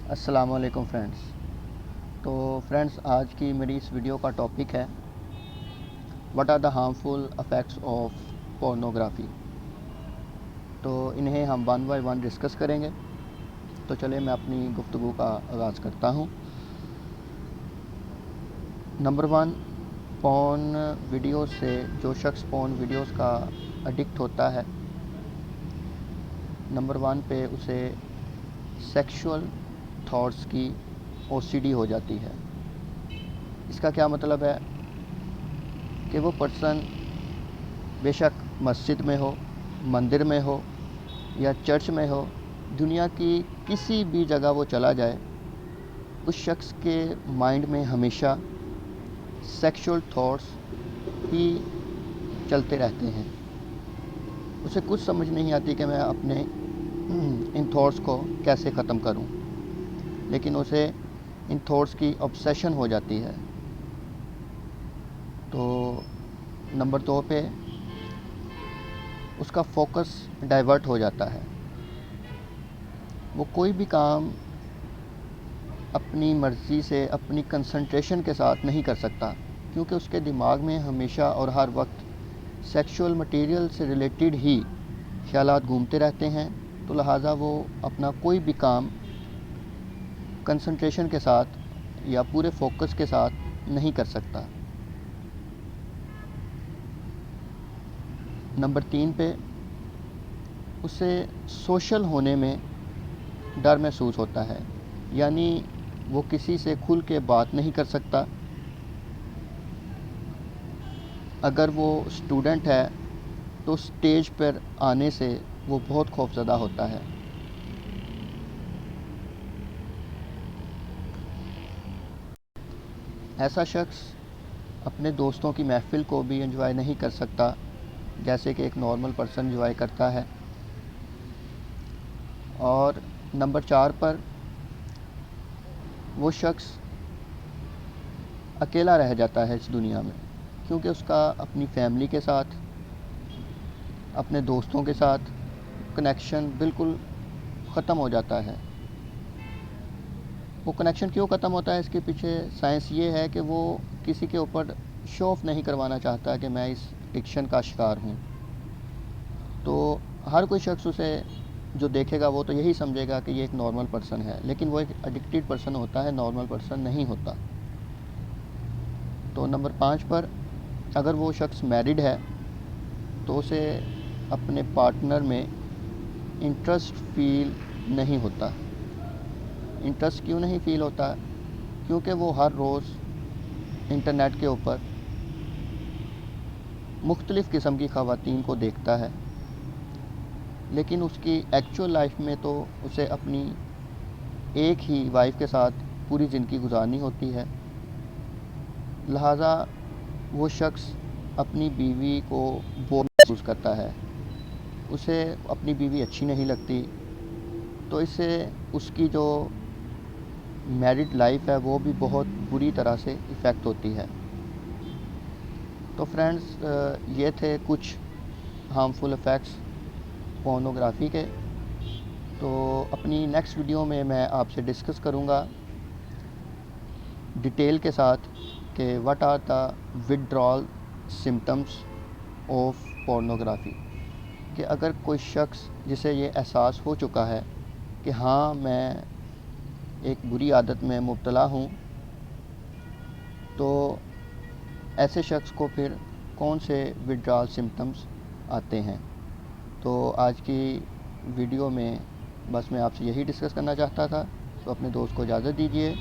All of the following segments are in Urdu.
السلام علیکم فرینڈس. تو فرینڈس آج کی میری اس ویڈیو کا ٹاپک ہے what are the harmful effects of pornography. تو انہیں ہم ون بائی ون ڈسکس کریں گے. تو چلے میں اپنی گفتگو کا آغاز کرتا ہوں. نمبر 1، پورن ویڈیوز سے جو شخص پورن ویڈیوز کا ایڈکٹ ہوتا ہے، نمبر 1 پہ اسے سیکشول تھاٹس کی OCD ہو جاتی ہے. اس کا کیا مطلب ہے کہ وہ پرسن بے شک مسجد میں ہو، مندر میں ہو یا چرچ میں ہو، دنیا کی کسی بھی جگہ وہ چلا جائے، اس شخص کے مائنڈ میں ہمیشہ سیکشول تھاٹس ہی چلتے رہتے ہیں. اسے کچھ سمجھ نہیں آتی کہ میں اپنے ان تھاٹس کو کیسے ختم کروں، لیکن اسے ان تھاٹس کی obsession ہو جاتی ہے. تو نمبر 2 پہ اس کا فوکس ڈائیورٹ ہو جاتا ہے. وہ کوئی بھی کام اپنی مرضی سے، اپنی کنسنٹریشن کے ساتھ نہیں کر سکتا، کیونکہ اس کے دماغ میں ہمیشہ اور ہر وقت سیکشول مٹیریل سے ریلیٹڈ ہی خیالات گھومتے رہتے ہیں. تو لہٰذا وہ اپنا کوئی بھی کام کنسنٹریشن کے ساتھ یا پورے فوکس کے ساتھ نہیں کر سکتا. نمبر 3 پہ اسے سوشل ہونے میں ڈر محسوس ہوتا ہے، یعنی وہ کسی سے کھل کے بات نہیں کر سکتا. اگر وہ اسٹوڈنٹ ہے تو اسٹیج پر آنے سے وہ بہت خوفزدہ ہوتا ہے. ایسا شخص اپنے دوستوں کی محفل کو بھی انجوائے نہیں کر سکتا جیسے کہ ایک نارمل پرسن انجوائے کرتا ہے. اور نمبر 4 پر وہ شخص اکیلا رہ جاتا ہے اس دنیا میں، کیونکہ اس کا اپنی فیملی کے ساتھ، اپنے دوستوں کے ساتھ کنیکشن بالکل ختم ہو جاتا ہے. وہ کنیکشن کیوں ختم ہوتا ہے، اس کے پیچھے سائنس یہ ہے کہ وہ کسی کے اوپر شو آف نہیں کروانا چاہتا کہ میں اس ایڈکشن کا شکار ہوں. تو ہر کوئی شخص اسے جو دیکھے گا وہ تو یہی سمجھے گا کہ یہ ایک نارمل پرسن ہے، لیکن وہ ایک ایڈکٹڈ پرسن ہوتا ہے، نارمل پرسن نہیں ہوتا. تو نمبر 5 پر اگر وہ شخص میرڈ ہے تو اسے اپنے پارٹنر میں انٹرسٹ فیل نہیں ہوتا. انٹرسٹ کیوں نہیں فیل ہوتا؟ کیونکہ وہ ہر روز انٹرنیٹ کے اوپر مختلف قسم کی خواتین کو دیکھتا ہے، لیکن اس کی ایکچوئل لائف میں تو اسے اپنی ایک ہی وائف کے ساتھ پوری زندگی گزارنی ہوتی ہے. لہٰذا وہ شخص اپنی بیوی کو بور محسوس کرتا ہے، اسے اپنی بیوی اچھی نہیں لگتی، تو اس سے اس کی جو میرڈ لائف ہے وہ بھی بہت بری طرح سے افیکٹ ہوتی ہے. تو فرینڈز یہ تھے کچھ ہارمفل افیکٹس پورنوگرافی کے. تو اپنی نیکسٹ ویڈیو میں آپ سے ڈسکس کروں گا ڈیٹیل کے ساتھ کہ what are the withdrawal symptoms of pornography. کہ اگر کوئی شخص جسے یہ احساس ہو چکا ہے کہ ہاں میں ایک بری عادت میں مبتلا ہوں، تو ایسے شخص کو پھر کون سے وڈرال سمٹمس آتے ہیں. تو آج کی ویڈیو میں بس میں آپ سے یہی ڈسکس کرنا چاہتا تھا. تو اپنے دوست کو اجازت دیجیے.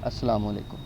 السلام علیکم.